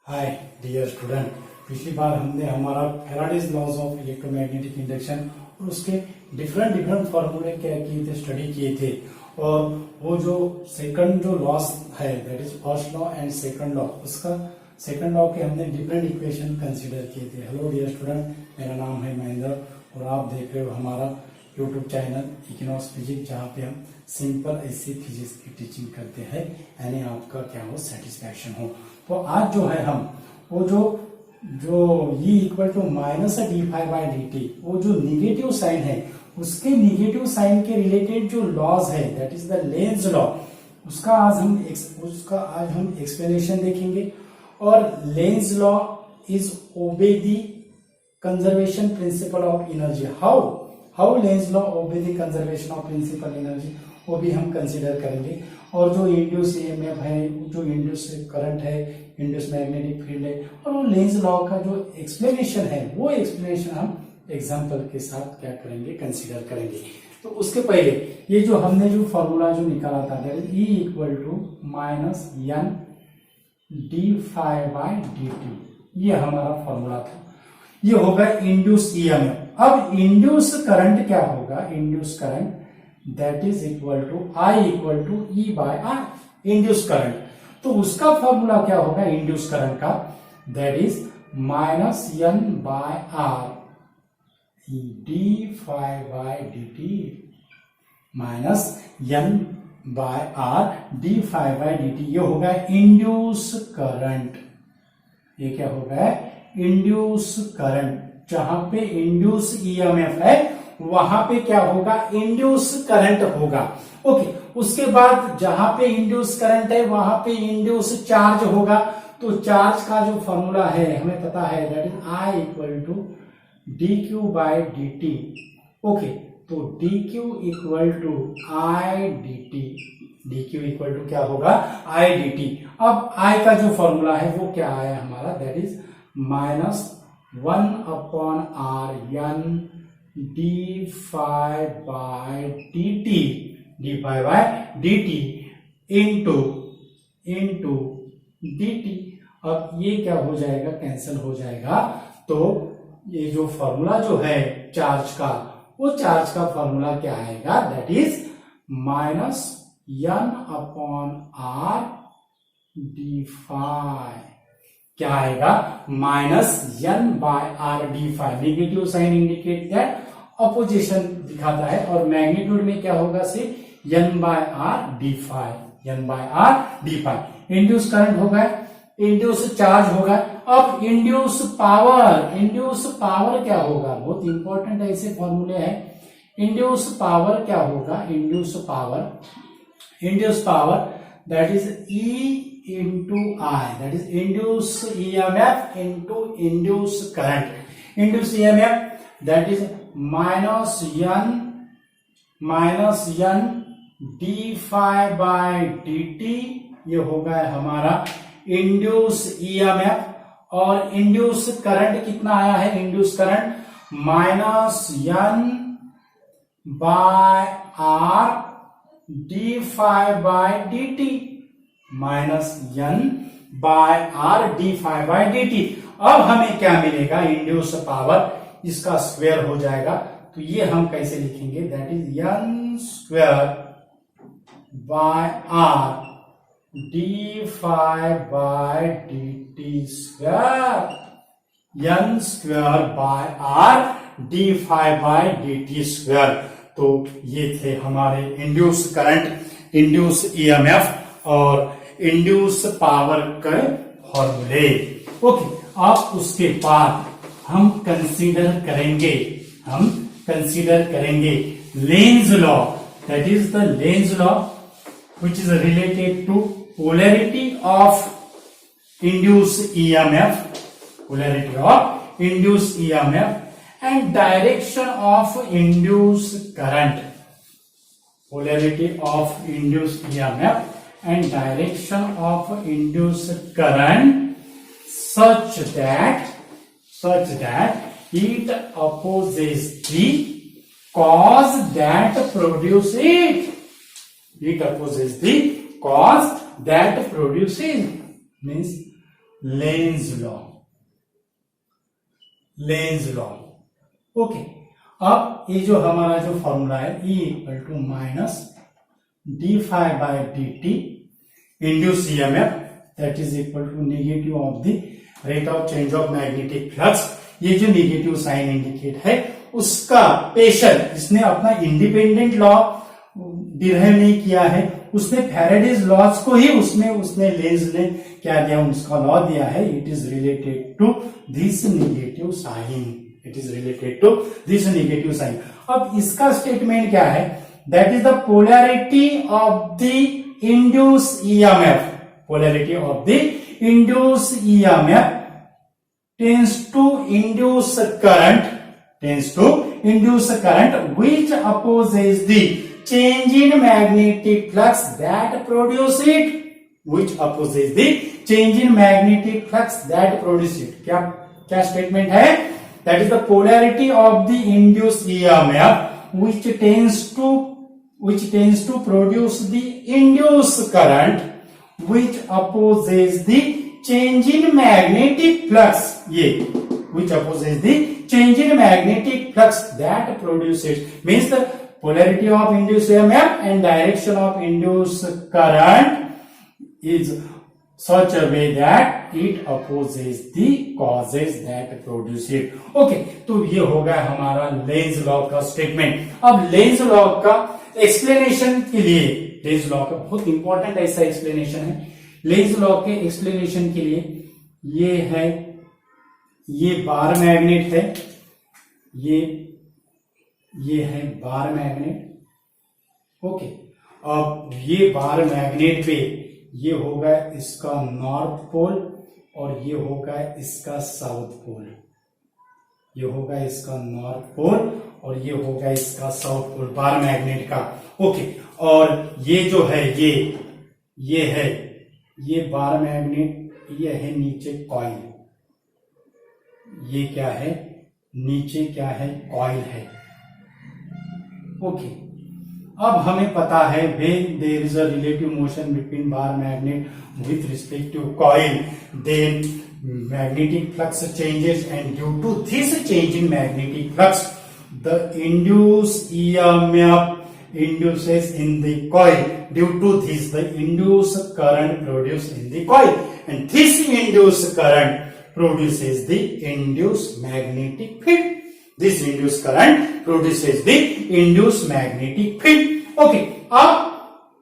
Hi dear student, पिछली बार हमने हमारा Faraday's laws of electromagnetic induction और उसके डिफरेंट फॉर्मूले क्या किए थे, स्टडी किए थे। और वो जो सेकंड जो लॉस है that is first law and second law, उसका सेकंड लॉ के हमने डिफरेंट इक्वेशन कंसीडर किए थे। हेलो डियर स्टूडेंट, मेरा नाम है महेंद्र और आप देख रहे हो हमारा यूट्यूब चैनल इकोनॉमिक्स फिजिक्स, जहाँ पे हम सिंपल ऐसी फिजिक्स की टीचिंग करते हैं, यानी आपका क्या हो, सेटिस्फैक्शन हो। तो आज जो है हम वो जो E equal to minus D phi by D T, वो जो निगेटिव साइन है उसके निगेटिव साइन के रिलेटेड जो लॉज है that is the Lenz law, उसका आज हम एक्सप्लेनेशन देखेंगे। और length law is obey the conservation principle of energy. How Lenz law obey the conservation of principle energy, वो भी हम कंसीडर करेंगे। और जो इंड्यूस ईएमएफ है, जो इंड्यूस करंट है, इंड्यूस मैग्नेटिक फील्ड है, और वो लेंज लॉ का जो एक्सप्लेनेशन है, वो एक्सप्लेनेशन हम एग्जांपल के साथ क्या करेंगे, कंसीडर करेंगे। तो उसके पहले ये जो हमने जो फॉर्मूला जो निकाला था that is E equal to minus N D phi by D T, ये हमारा फॉर्मूला था। ये होगा इंड्यूस ईएमएफ। अब इंड्यूस करंट क्या होगा, induce current that is equal to I equal to E by R, induce current. तो उसका फॉर्मूला क्या होगा इंड्यूस करंट का, that is minus N by R D phi by D T, minus N by R D phi by D T. ये होगा induce current. ये क्या होगा, इंड्यूस करंट। जहां पे इंड्यूस ईएमएफ है वहां पे क्या होगा, इंड्यूस करंट होगा। ओके, उसके बाद जहां पे इंड्यूस करंट है वहां पे इंड्यूस चार्ज होगा। तो चार्ज का जो फॉर्मूला है हमें पता है that is I equal to D Q by D T. Okay, तो D Q equal to I D T, D Q equal to क्या होगा, आई डी टी। अब आई का जो फॉर्मूला है वो क्या आया हमारा, that is minus 1/r n D phi by D T, D phi by D T into D T. अब ये क्या हो जाएगा, कैंसिल हो जाएगा। तो ये जो फॉर्मूला जो है चार्ज का, वो चार्ज का फॉर्मूला क्या आएगा, that is minus n/r D phi, क्या आएगा, minus N by R D phi. Negative sign indicate that opposition दिखाता है, और मैग्नीट्यूड में क्या होगा, सिर्फ N by R D phi, N by R D phi. Induce current होगा, इंड्यूस चार्ज होगा। अब इंड्यूस पावर क्या होगा, बहुत इंपॉर्टेंट ऐसे फॉर्मूले हैं। इंड्यूस पावर क्या होगा, induce power that is E into I, that is induced EMF into induced current. Induced EMF that is minus n d phi by dt, ये होगा हमारा induced EMF। और induced करंट कितना आया है, induced current minus n by r d phi by dt, minus N by R D phi by D T. अब हमें क्या मिलेगा, इंड्यूस पावर, इसका स्क्वायर हो जाएगा। तो ये हम कैसे लिखेंगे, that is N square by R D phi by D T square, N square by R D phi by D T square. तो ये थे हमारे इंड्यूस करंट, इंड्यूस ईएमएफ और इंड्यूस पावर के फॉर्मूले। ओके, अब उसके बाद हम कंसीडर करेंगे Lenz law, that is the Lenz law which is related to polarity of induce EMF and direction of induce current, polarity of induced EMF and direction of induced current such that it opposes the cause that produces it. It opposes the cause that produces, means Lenz law, Lenz law. Okay, अब ये जो हमारा जो formula है E equal to minus D phi by D T induce EMF that is equal to negative of the rate of change of magnetic flux. ये जो negative sign indicate है उसका पेशर, इसने अपना इंडिपेंडेंट लॉ डिराइव नहीं किया है, उसने फैराडेज लॉज को ही उसने लेंज ने क्या दिया, उसका लॉ दिया है। It is related to this negative sign, it is related to this negative sign. अब इसका स्टेटमेंट क्या है, that is the polarity of the induce EMF, polarity of the induced EMF tends to induce current which opposes the change in magnetic flux that produce it, which opposes the change in magnetic flux that produce it। क्या statement है, that is the polarity of the induced EMF which tends to produce the induced current which opposes the change in magnetic flux, ये which opposes the change in magnetic flux that produces, means the polarity of induced EMF and direction of induced current is such a way that it opposes the causes that produce it। Okay, तो ये हो गया हमारा Lenz law का statement. अब Lenz law का explanation के लिए, लेंज लॉ का बहुत इंपॉर्टेंट ऐसा एक्सप्लेनेशन है, लेंज लॉ के एक्सप्लेनेशन के लिए ये है, ये बार मैग्नेट है, ये है बार मैग्नेट। ओके, अब ये बार मैग्नेट पे ये होगा इसका नॉर्थ पोल और ये होगा इसका साउथ पोल, ये होगा इसका नॉर्थ पोल और ये होगा इसका साउथ पोल बार मैग्नेट का। ओके, और ये जो है ये है, ये बार मैग्नेट, ये है नीचे कॉइल, ये क्या है, नीचे क्या है, कॉइल है। ओके, अब हमें पता है when there is a relative motion between bar magnet with respect to coil, then magnetic flux changes, and due to this change in magnetic flux, the induced EMF induces in the coil. Due to this, the induced current produced in the coil, and this induced current produces the induced magnetic field. This induced current produces the induced magnetic field. Okay, अब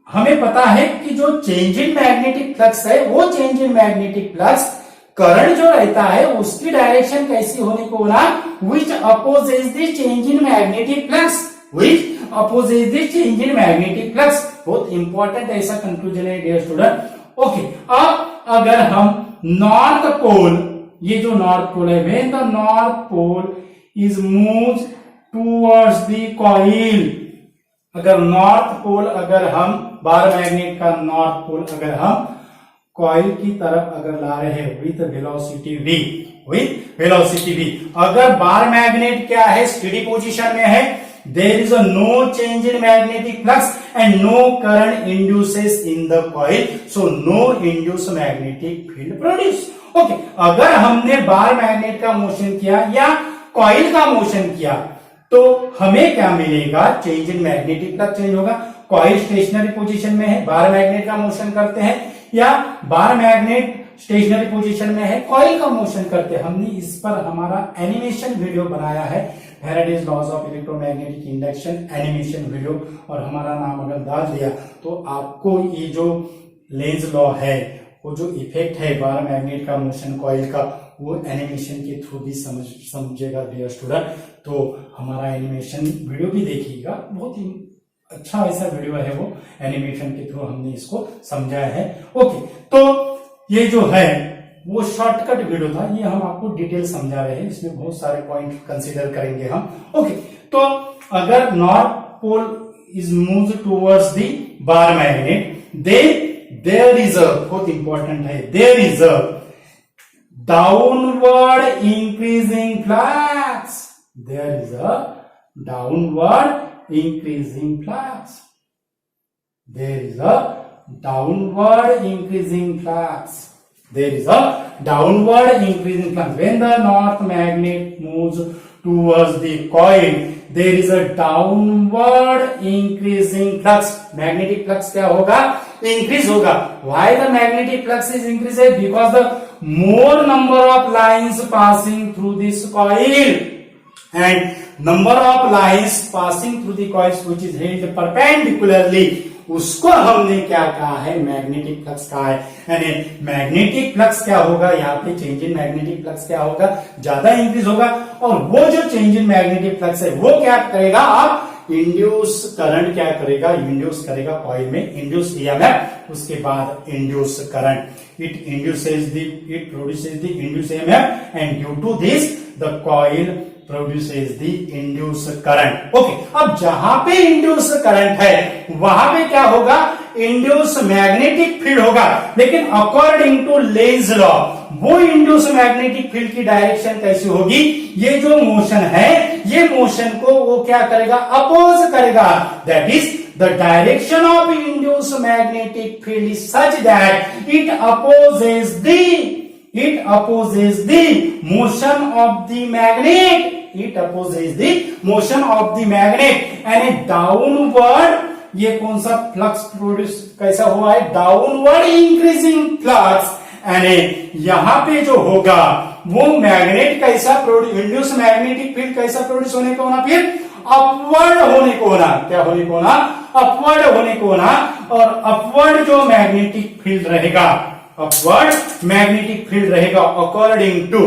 हमें पता है कि जो change in magnetic flux है, वो change in magnetic flux current जो रहता है उसकी डायरेक्शन कैसी होने को बोला, which opposes the change in magnetic flux, which opposes the change in magnetic flux। बहुत इंपॉर्टेंट ऐसा कंक्लूजन है डियर स्टूडेंट। ओके, अब अगर हम नॉर्थ पोल, ये जो नॉर्थ पोल है, when the north pole is moved towards the coil, अगर नॉर्थ पोल, अगर हम बार मैग्नेट का नॉर्थ पोल अगर हम कॉइल की तरफ अगर ला रहे हैं विथ वेलोसिटी v, अगर बार मैग्नेट क्या है, स्टेडी पोजीशन में है, there is a no change in magnetic flux and no current induces in the coil, so no induce magnetic field produce. Okay, अगर हमने बार मैग्नेट का motion किया या कॉइल का मोशन किया तो हमें क्या मिलेगा, change in magnetic flux change होगा। कॉइल स्टेशनरी पोजीशन में है, बार मैग्नेट का मोशन करते हैं, या बार मैग्नेट स्टेशनरी पोजीशन में है, कॉइल का मोशन करते हैं। हमने इस पर हमारा एनिमेशन वीडियो बनाया है, Faraday's laws of electromagnetic induction animation video, और हमारा नाम अगर डाल दिया तो आपको ये जो लेंज लॉ है, वो जो इफेक्ट है बार मैग्नेट का मोशन कॉइल का, वो एनिमेशन के थ्रू भी समझेगा डियर स्टूडेंट। तो हमारा एनिमेशन वीडियो भी देखिएगा, बहुत ही अच्छा ऐसा वीडियो है, वो एनिमेशन के थ्रू हमने इसको समझाया है। ओके, तो ये जो है वो शॉर्टकट वीडियो था, ये हम आपको डिटेल समझा रहे हैं, इसमें बहुत सारे पॉइंट कंसीडर करेंगे हम। ओके, तो अगर north pole is move towards the bar magnet, there is a, बहुत इंपॉर्टेंट है, there is a downward increasing flux, there is a downward increasing flux, there is a downward increasing flux। there is a downward increase in flux. When the north magnet moves towards the coil, there is a downward increasing flux. Magnetic flux क्या होगा? Increase होगा. Why the magnetic flux is increased? Because the more number of lines passing through this coil, and number of lines passing through the coils which is held perpendicularly, उसको हमने क्या कहा है? Magnetic flux कहा है. यानी magnetic flux क्या होगा? यहाँ पे चेंज इन मैग्नेटिक फ्लक्स क्या होगा? ज्यादा इंक्रीज होगा. और वो जो चेंज इन मैग्नेटिक फ्लक्स है वो क्या करेगा? आप इंड्यूस करंट क्या करेगा? इंड्यूस करेगा कॉइल में इंड्यूस ईएमएफ. उसके बाद induce current, it produces the induce EMF and due to this the coil produces the induce current. Okay, अब जहां पे इंड्यूस करंट है वहां पे क्या होगा? इंड्यूस मैग्नेटिक फील्ड होगा. लेकिन अकॉर्डिंग टू लेंज लॉ वो इंड्यूस मैग्नेटिक फील्ड की डायरेक्शन कैसी होगी? ये जो मोशन है ये मोशन को वो क्या करेगा? अपोज करेगा. That is the direction of induce magnetic field is such that it opposes the motion of the magnet. It opposes the motion of the magnet and a downward, ये कौन सा फ्लक्स प्रोड्यूस कैसा हुआ है? Downward increasing flux. And यहां पे जो होगा वो मैग्नेट कैसा इंड्यूस मैग्नेटिक फील्ड कैसा प्रोड्यूस होने को होना? फिर अपवर्ड होने को होना. क्या होने को होना? अपवर्ड होने को होना. और अपवर्ड जो मैग्नेटिक फील्ड रहेगा, अपवर्ड मैग्नेटिक फील्ड रहेगा अकॉर्डिंग टू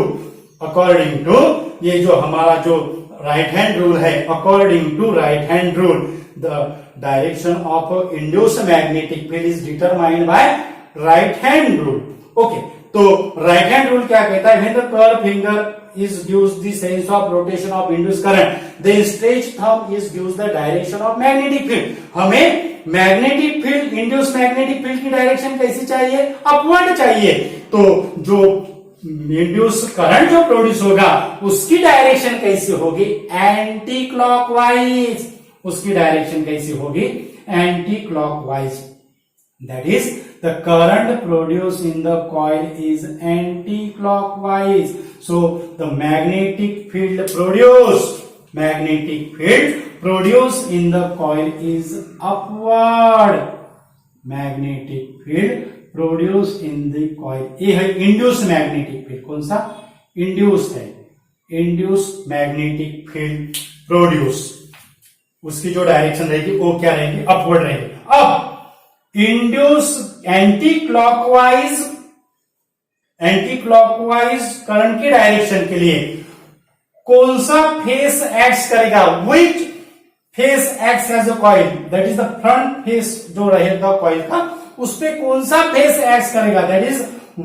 ये जो हमारा जो राइट हैंड रूल है, according to right hand rule the direction of induce magnetic field is determined by right hand rule. Okay, तो राइट हैंड रूल क्या कहता है? When the curve finger is gives the sense of rotation of induced current, the stretched thumb is gives the direction of magnetic field. हमें magnetic field, induce magnetic field की direction कैसी चाहिए? Upward चाहिए. तो जो इंड्यूस करंट जो produce होगा उसकी डायरेक्शन कैसी होगी? Anti clockwise. उसकी डायरेक्शन कैसी होगी? Anti clockwise. That is, the current produced in the coil is anti-clockwise. So, the magnetic field produced in the coil is upward. Magnetic field produced in the coil. ये है induced magnetic field. कौन सा? Induced है. Induced magnetic field produced. उसकी जो direction रहेगी वो क्या रहेगी? अपवर्ड रहेगी. अब इंड्यूस एंटी क्लॉकवाइज करंट की डायरेक्शन के लिए कौन सा फेस एक्ट करेगा? Which face act as a coil? That is the front face जो रहेगा कॉइल का, उस पे कौन सा फेस एक्ट करेगा? That is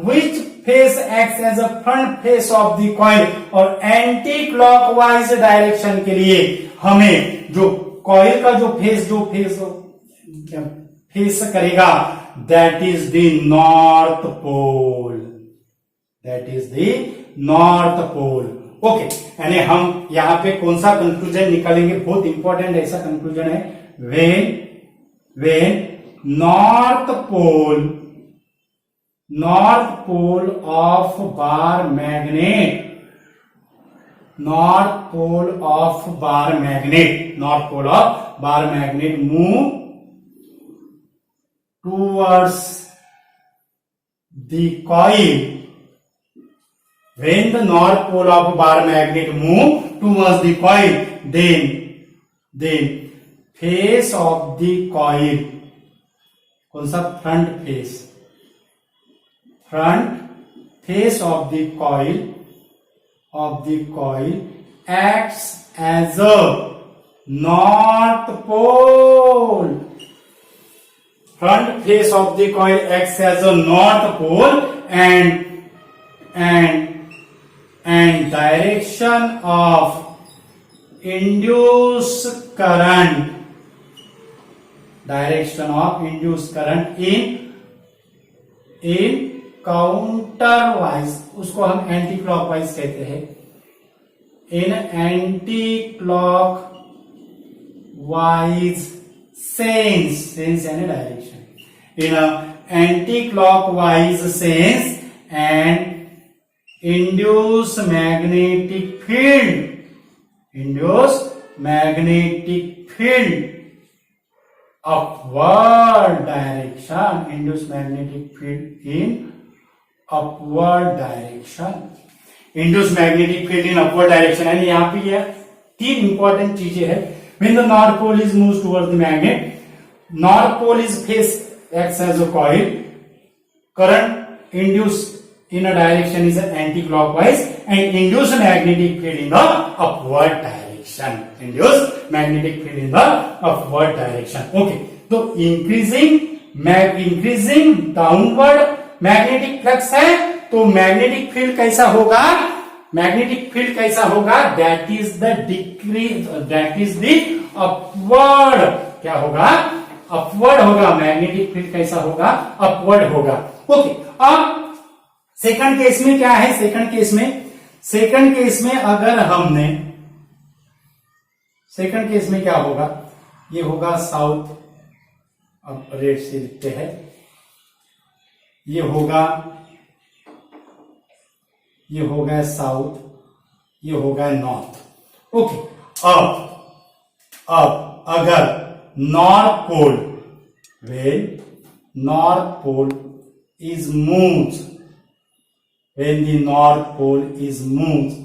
which face act as a front face of the coil. और एंटी क्लॉकवाइज डायरेक्शन के लिए हमें जो कॉइल का जो फेस करेगा, that is the north pole. That is the north pole. Okay, यानी हम यहां पे कौन सा कंक्लूजन निकालेंगे? बहुत इंपॉर्टेंट ऐसा कंक्लूजन है. When north pole of bar magnet move towards the coil. When the north pole of bar magnet move towards the coil, then face of the coil, कौन सा? front face of the coil acts as a north pole. Front face of the coil acts as a north pole and direction of induced current in counterwise, उसको हम anti clockwise कहते हैं. in anti-clockwise sense यानी direction. In a anti-clockwise sense and induce magnetic field upward direction, induce magnetic field in upward direction, induce magnetic field in upward direction। यानी यहाँ पे ये 3 important चीजें हैं। When the north pole is moved towards the magnet, north pole is face acts as a coil, current induced in a direction is anti-clockwise and induce magnetic field in the upward direction, induce magnetic field in the upward direction। Okay, तो increasing downward magnetic flux है, तो magnetic field कैसा होगा, magnetic field कैसा होगा, that is the decrease, that is the upward, क्या होगा, upward होगा, मैग्नेटिक फील्ड कैसा होगा, अपवर्ड होगा। ओके, अब सेकंड केस में क्या है, सेकंड केस में अगर हमने, सेकंड केस में क्या होगा, ये होगा साउथ, अब रेड से लिखते हैं, ये होगा साउथ, ये होगा नॉर्थ। ओके, अब अगर north pole, when north pole is moved, when the north pole is moved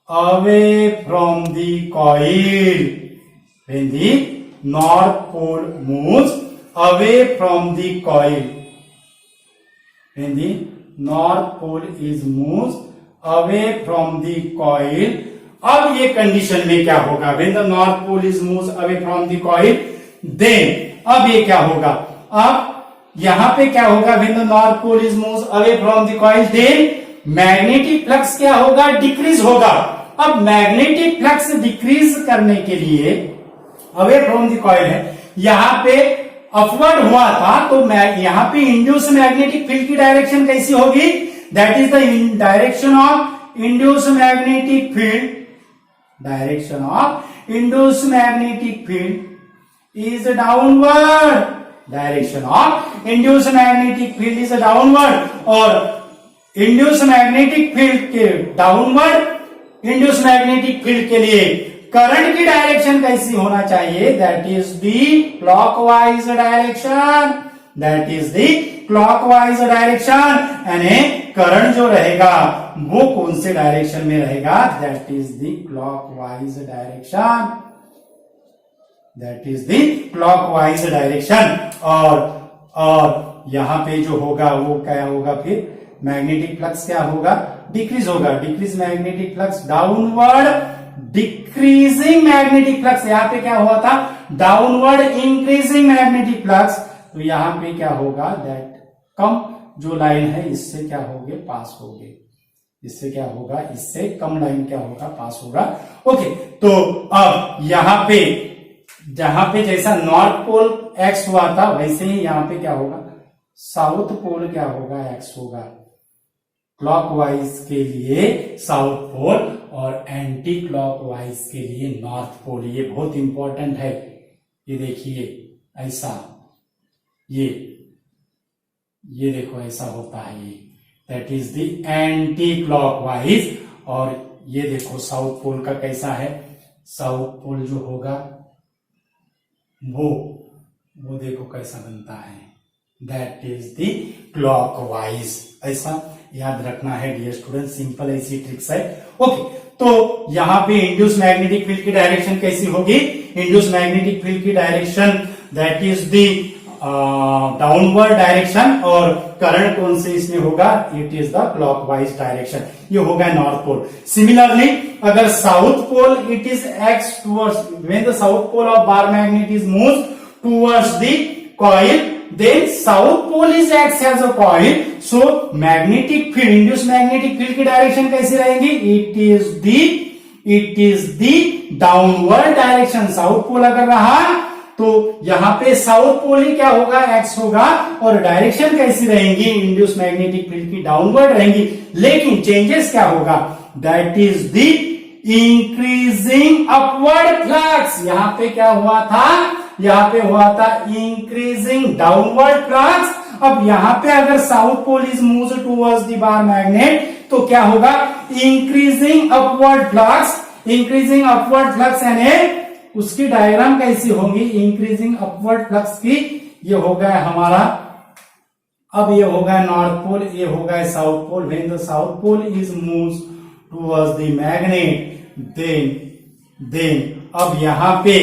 away from the coil, when the north pole moves away from the coil, when the north pole is moved away from the coil, अब ये condition में क्या होगा, when the north pole is moved away from the coil, then अब ये क्या होगा, अब यहां पे क्या होगा, when the north pole is moved away from the coil, then magnetic flux क्या होगा, डिक्रीज होगा। अब मैग्नेटिक फ्लक्स डिक्रीज करने के लिए अवे फ्रॉम द कॉइल है, यहां पे अपवर्ड हुआ था, तो यहां पे इंड्यूस मैग्नेटिक फील्ड की डायरेक्शन कैसी होगी, that is the direction of induce magnetic field, direction of induce magnetic field is downward, direction of induced magnetic field is downward, और induced magnetic field के डाउनवर्ड induced magnetic field के लिए current की direction कैसी होना चाहिए, that is the clockwise direction, that is the clockwise direction, यानी current जो रहेगा वो कौन से डायरेक्शन में रहेगा, that is the clockwise direction, that is the clockwise direction. और यहां पे जो होगा वो क्या होगा, फिर मैग्नेटिक फ्लक्स क्या होगा, डिक्रीज होगा, decrease magnetic flux, downward decreasing magnetic flux, यहां पे क्या हुआ था, डाउनवर्ड इंक्रीजिंग मैग्नेटिक फ्लक्स, तो यहां पे क्या होगा, दैट कम जो लाइन है इससे क्या होगे, पास होगे, इससे क्या होगा, इससे कम लाइन क्या होगा, पास होगा। ओके, तो अब यहां पे जहां पे जैसा नॉर्थ पोल एक्स हुआ था, वैसे ही यहां पे क्या होगा, साउथ पोल क्या होगा, एक्स होगा, क्लॉकवाइज के लिए साउथ पोल और एंटी क्लॉकवाइज के लिए नॉर्थ पोल। ये बहुत इंपॉर्टेंट है, ये देखिए ऐसा, ये देखो ऐसा होता है, ये that is the anti clockwise. और ये देखो साउथ पोल का कैसा है, साउथ पोल जो होगा वो देखो कैसा बनता है, दैट इज द क्लॉकवाइज। ऐसा याद रखना है डियर स्टूडेंट, सिंपल ऐसी ट्रिक्स है। ओके, तो यहां पे इंड्यूस मैग्नेटिक फील्ड की डायरेक्शन कैसी होगी, इंड्यूस मैग्नेटिक फील्ड की direction that is the downward direction, और करंट कौन से इसमें होगा, it is the clockwise direction, ये होगा नॉर्थ पोल। सिमिलरली अगर south pole it is X towards, when the south pole of bar magnet is moves towards the coil, then south pole is acts as a coil, so magnetic field, induced magnetic field की direction कैसी रहेगी, it is the downward direction। South pole अगर रहा तो यहां पे south pole ही क्या होगा, एक्स होगा, और डायरेक्शन कैसी रहेंगी, इंड्यूस्ड मैग्नेटिक फील्ड की डाउनवर्ड रहेंगी, लेकिन चेंजेस क्या होगा, that is the increasing upward flux. यहां पे क्या हुआ था, यहां पे हुआ था इंक्रीजिंग डाउनवर्ड फ्लक्स, अब यहाँ पे अगर south pole is moves towards the bar magnet तो क्या होगा, increasing upward flux, increasing upward flux यानी उसकी डायग्राम कैसी होगी, इंक्रीजिंग अपवर्ड फ्लक्स की, ये होगा हमारा, अब ये होगा नॉर्थ पोल, ये होगा south pole. When the south pole is moves towards the magnet then अब यहां पे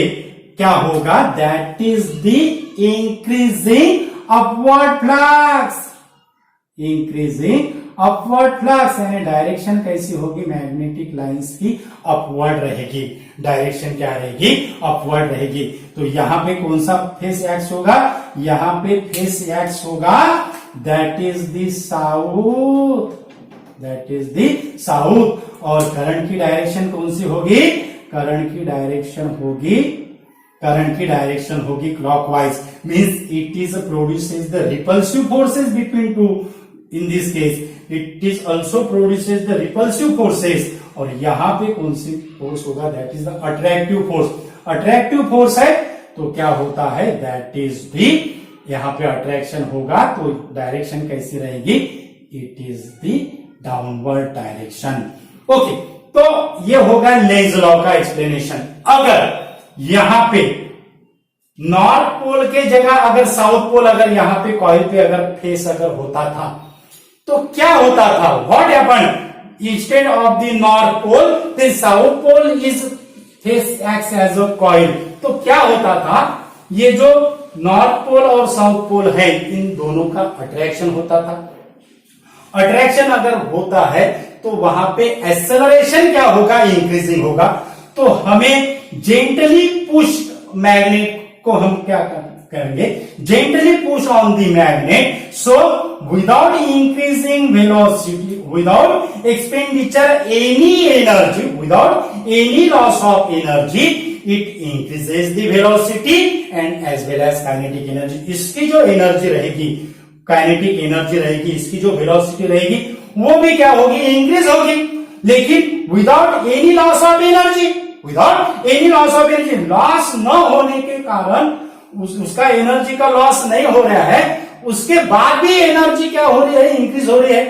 क्या होगा, that is the increasing upward flux, increasing upward flux यानी डायरेक्शन कैसी होगी, मैग्नेटिक लाइंस की अपवर्ड रहेगी, डायरेक्शन क्या रहेगी, अपवर्ड रहेगी। तो यहां पे कौन सा फेस एक्स होगा, यहां पे फेस एक्स होगा, that is the south, that is the south. और करंट की डायरेक्शन कौन सी होगी, करंट की डायरेक्शन होगी, करंट की डायरेक्शन होगी clockwise, means it is produces the repulsive forces between two, in this case it is also produces the repulsive forces. और यहां पे कौन सी फोर्स होगा, that is the attractive force, attractive force है तो क्या होता है, दैट इज दी, यहां पे अट्रैक्शन होगा तो डायरेक्शन कैसी रहेगी, it is the downward direction. Okay, तो ये होगा लेंज लॉ का एक्सप्लेनेशन। अगर यहां पे नॉर्थ पोल के जगह अगर साउथ पोल, अगर यहां पे कॉइल पे अगर फेस अगर होता था तो क्या होता था, what happened, instead of the north pole the south pole is face X as a coil. तो क्या होता था, ये जो नॉर्थ पोल और साउथ पोल है इन दोनों का अट्रैक्शन होता था, अट्रैक्शन अगर होता है तो वहां पे एक्सेलरेशन क्या होगा, इंक्रीजिंग होगा। तो हमें जेंटली पुश मैग्नेट को हम क्या करेंगे, gently push on the magnet, so without increasing velocity, without expenditure any energy, without any loss of energy, it increases the velocity and as well as kinetic energy. इसकी जो energy रहेगी, kinetic energy रहेगी, इसकी जो velocity रहेगी वो भी क्या होगी, इंक्रीज होगी, लेकिन without any loss of energy, without any loss of energy, loss न होने के कारण उसका एनर्जी का लॉस नहीं हो रहा है, उसके बाद भी एनर्जी क्या हो रही है, इंक्रीज हो रही है।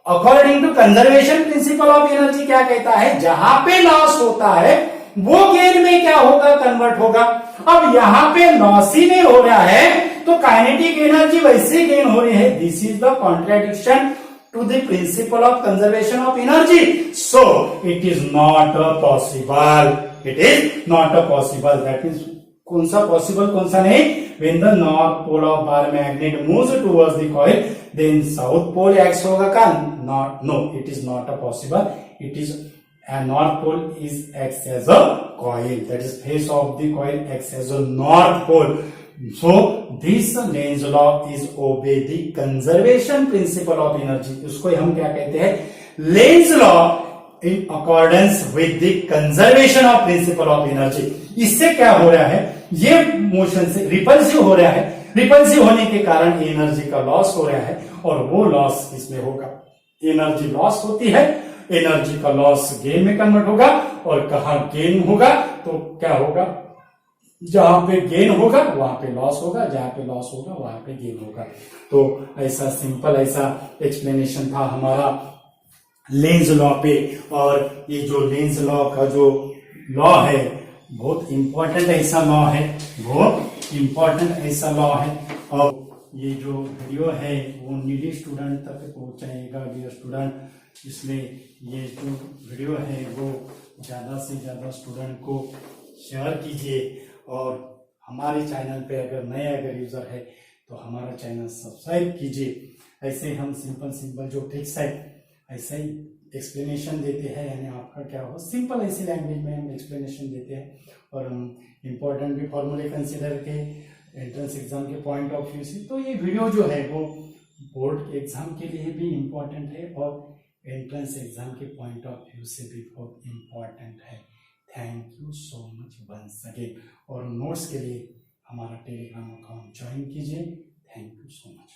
According to conservation principle of energy क्या कहता है, जहां पे लॉस होता है वो गेन में क्या होगा, कन्वर्ट होगा। अब यहां पे लॉस ही नहीं हो रहा है तो काइनेटिक एनर्जी वैसे गेन हो रही है। This is the contradiction to the principle of conservation of energy, so it is not a possible, it is not a possible, that is कौन सा possible कौन सा नहीं, when the north pole of bar magnet moves towards the coil then south pole acts होगा का, not, no, it is not a possible, it is a north pole is acts as a coil, that is face of the coil acts as a north pole. So this Lenz law is obey the conservation principle of energy. उसको हम क्या कहते हैं, Lenz law in accordance with the conservation of principle of energy. इससे क्या हो रहा है, ये मोशन से रिपल्सिव हो रहा है, रिपल्सिव होने के कारण एनर्जी का लॉस हो रहा है और वो लॉस इसमें होगा, एनर्जी लॉस होती है, एनर्जी का लॉस गेन में कन्वर्ट होगा। और कहां गेन होगा तो क्या होगा, जहां पे गेन होगा वहां पे लॉस होगा, जहां पे लॉस होगा वहां पे गेन होगा। तो ऐसा सिंपल ऐसा एक्सप्लेनेशन था हमारा लेंज लॉ पे। और ये जो लेंज लॉ का जो लॉ है बहुत इंपॉर्टेंट ऐसा लॉ है, बहुत इंपॉर्टेंट ऐसा लॉ है। और ये जो वीडियो है वो नीडी स्टूडेंट तक पहुंचाएगा डियर स्टूडेंट, इसलिए ये जो वीडियो है वो ज्यादा से ज्यादा स्टूडेंट को शेयर कीजिए। और हमारे चैनल पे अगर नए अगर यूजर है तो हमारा चैनल सब्सक्राइब कीजिए। ऐसे हम सिंपल सिंपल जो ट्रिक्स है ऐसे ही एक्सप्लेनेशन देते हैं, यानी आपका क्या हो सिंपल ऐसी लैंग्वेज में हम एक्सप्लेनेशन देते हैं। और हम इम्पोर्टेंट भी फॉर्मूले कंसिडर के एंट्रेंस एग्जाम के पॉइंट ऑफ व्यू से। तो ये वीडियो जो है वो बोर्ड एग्जाम के लिए भी इम्पोर्टेंट है और एंट्रेंस एग्जाम के पॉइंट ऑफ व्यू से भी बहुत इम्पोर्टेंट है। Thank you so much once again. और नोट्स के लिए हमारा टेलीग्राम अकाउंट ज्वाइन कीजिए। Thank you so much.